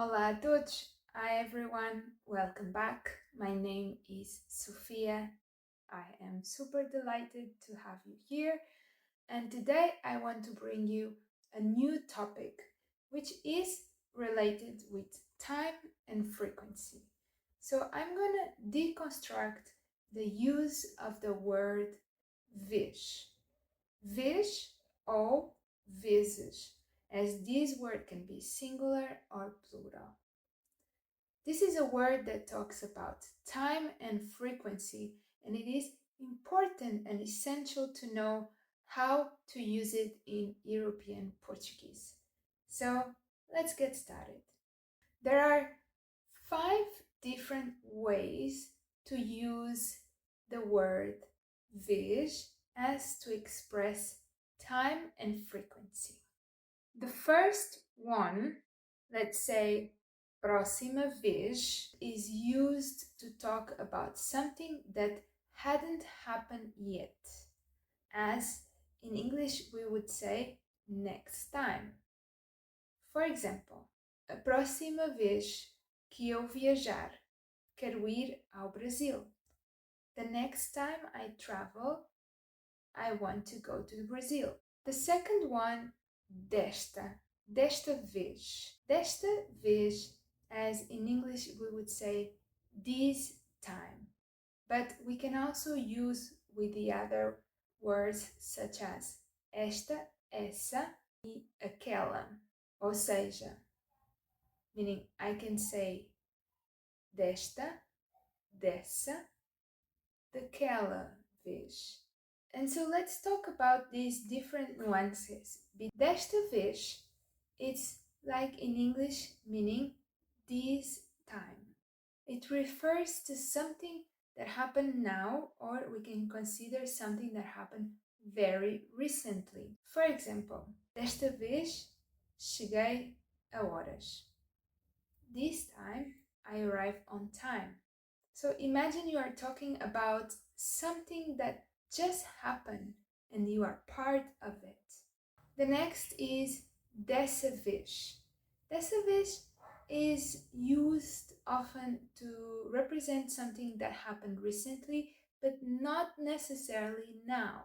Olá a todos! Hi everyone! Welcome back. My name is Sofia. I am super delighted to have you here, and today I want to bring you a new topic which is related with time and frequency. So I'm gonna deconstruct the use of the word vez. Vez ou vezes, as this word can be singular or plural. This is a word that talks about time and frequency, and it is important and essential to know how to use it in European Portuguese. So let's get started. There are 5 different ways to use the word vez as to express time and frequency. The first one, let's say Próxima Vez, is used to talk about something that hadn't happened yet, as in English we would say next time. For example, a próxima vez que eu viajar, quero ir ao Brasil. The next time I travel, I want to go to Brazil. The second one, desta vez. Desta vez, as in English we would say this time. But we can also use with the other words such as esta, essa e aquela. Ou seja, meaning I can say desta, dessa, daquela vez. And so let's talk about these different nuances. Desta vez, it's like in English meaning this time. It refers to something that happened now, or we can consider something that happened very recently. For example, desta vez cheguei a horas. This time I arrived on time. So imagine you are talking about something that just happened and you are part of it. The next is Dessa Vez. Dessa Vez is used often to represent something that happened recently, but not necessarily now.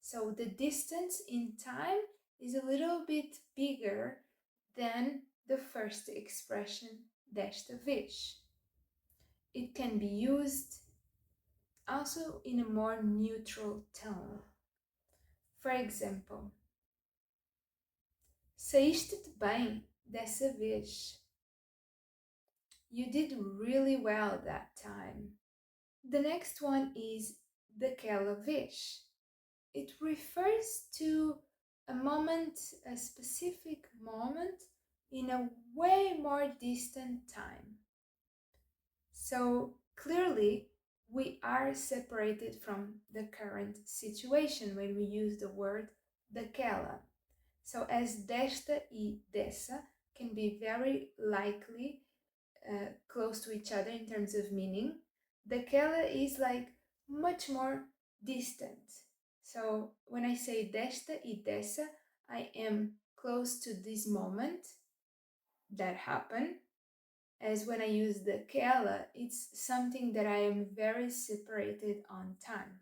So the distance in time is a little bit bigger than the first expression, desta vez. It can be used also in a more neutral tone. For example, saíste-te bem dessa vez. You did really well that time. The next one is daquela vez. It refers to a moment, a specific moment in a way more distant time. So clearly, we are separated from the current situation when we use the word daquela. So as desta e dessa can be very likely close to each other in terms of meaning, daquela is like much more distant. So when I say desta e dessa, I am close to this moment that happened, as when I use daquela, it's something that I am very separated on time.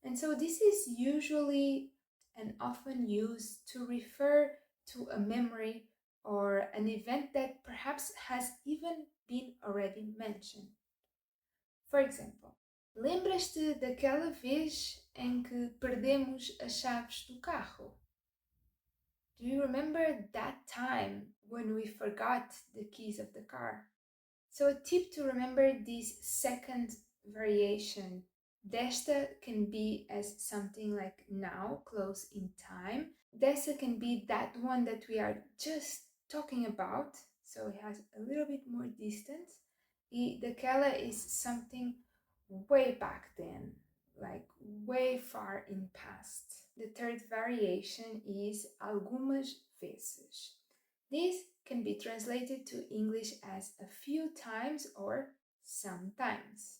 And so this is usually and often used to refer to a memory or an event that perhaps has even been already mentioned. For example, lembras-te daquela vez em que perdemos as chaves do carro? Do you remember that time when we forgot the keys of the car? So a tip to remember this second variation, desta can be as something like now, close in time. Dessa can be that one that we are just talking about, so it has a little bit more distance. E daquela is something way back then, like way far in past. The third variation is algumas vezes. This can be translated to English as a few times or sometimes.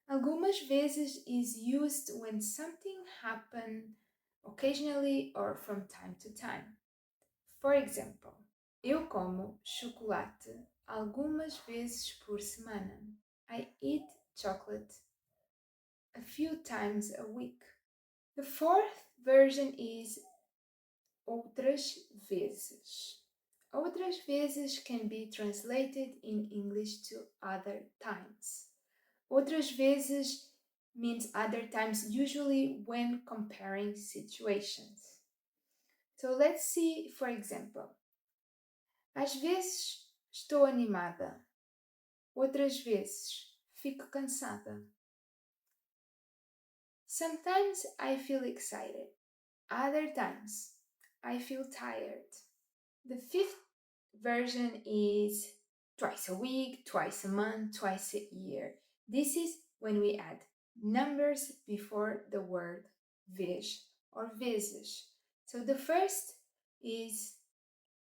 Algumas vezes is used when something happens occasionally or from time to time. For example, Eu como chocolate algumas vezes por semana. I eat chocolate a few times a week. The fourth version is Outras Vezes. Outras vezes can be translated in English to other times. Outras vezes means other times, usually when comparing situations. So let's see, for example. Às vezes estou animada, outras vezes fico cansada. Sometimes I feel excited, other times I feel tired. The fifth version is twice a week, twice a month, twice a year. This is when we add numbers before the word vez or vezes. So the first is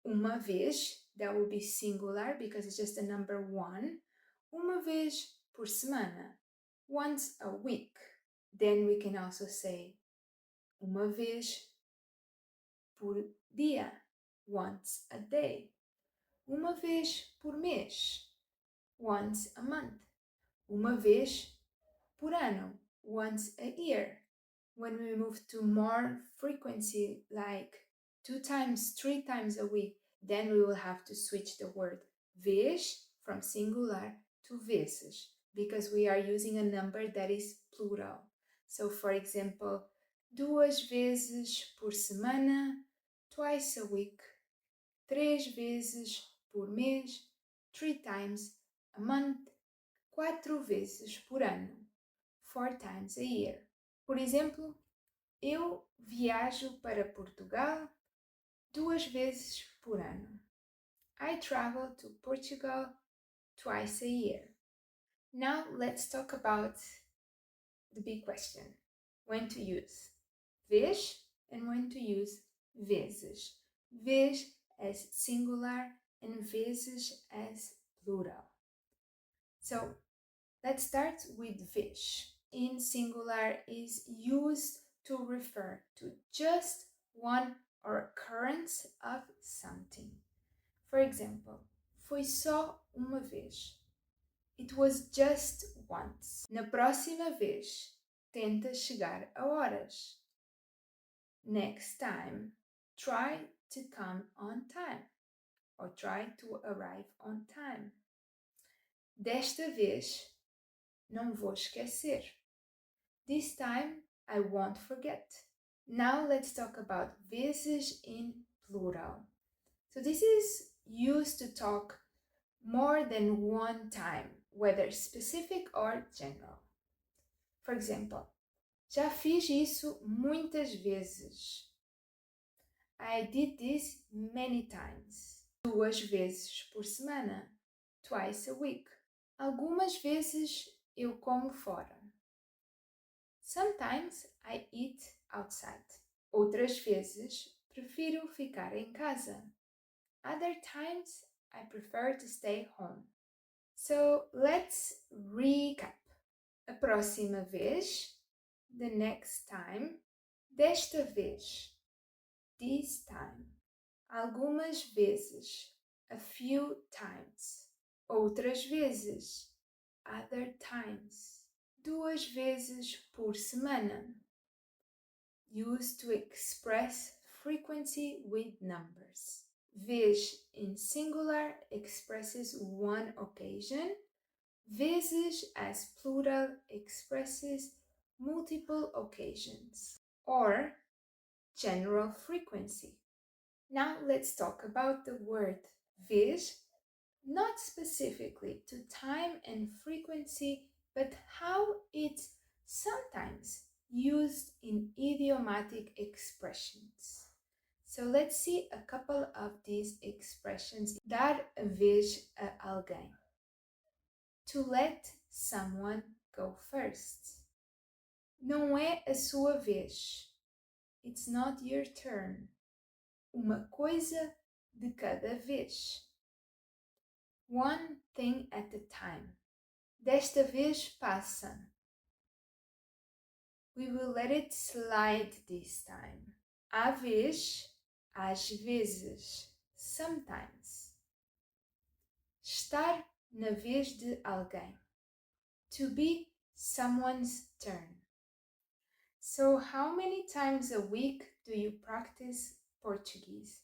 uma vez, that will be singular because it's just the number one. Uma vez por semana, once a week. Then we can also say uma vez por dia, once a day. Uma vez por mês, once a month. Uma vez por ano, once a year. When we move to more frequency, like 2 times, 3 times a week, then we will have to switch the word vez from singular to vezes because we are using a number that is plural. So, for example, duas vezes por semana, twice a week, três vezes por mês, 3 times a month, 4 vezes por ano, 4 times a year. Por exemplo, eu viajo para Portugal 2 vezes por ano. I travel to Portugal twice a year. Now let's talk about the big question. When to use vez and when to use vezes. Vez as singular and vezes as plural. So let's start with vez. In singular is used to refer to just one or occurrence of something. For example, foi só uma vez. It was just once. Na próxima vez, tenta chegar a horas. Next time, try to come on time or try to arrive on time. Desta vez, não vou esquecer. This time, I won't forget. Now let's talk about vezes in plural. So this is used to talk more than one time, whether specific or general. For example, já fiz isso muitas vezes. I did this many times. 2 vezes por semana. Twice a week. Algumas vezes eu como fora. Sometimes I eat outside. Outras vezes prefiro ficar em casa. Other times I prefer to stay home. So let's recap. A próxima vez, the next time, desta vez, this time, algumas vezes, a few times, outras vezes, other times, 2 vezes por semana, used to express frequency with numbers. Vez in singular expresses one occasion. Vezes as plural expresses multiple occasions or general frequency. Now let's talk about the word vez, not specifically to time and frequency, but how it's sometimes used in idiomatic expressions. So let's see a couple of these expressions. Dar a vez a alguém. To let someone go first. Não é a sua vez. It's not your turn. Uma coisa de cada vez. One thing at a time. Desta vez passa. We will let it slide this time. À vez, às vezes. sometimes. Estar na vez de alguém. To be someone's turn. So, how many times a week do you practice Portuguese?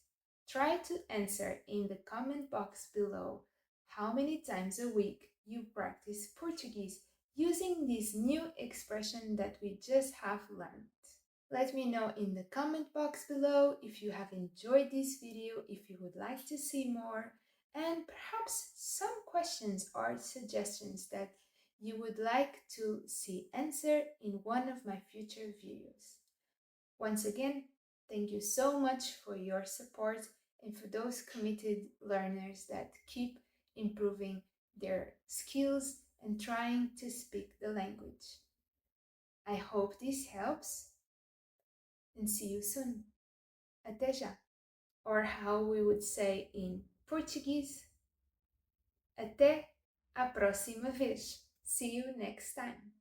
Try to answer in the comment box below how many times a week you practice Portuguese using this new expression that we just have learned. Let me know in the comment box below if you have enjoyed this video, if you would like to see more, and perhaps some questions or suggestions that you would like to see answered in one of my future videos. Once again, thank you so much for your support and for those committed learners that keep improving their skills and trying to speak the language. I hope this helps and see you soon. Até já! Or how we would say in Portuguese, até a próxima vez. See you next time.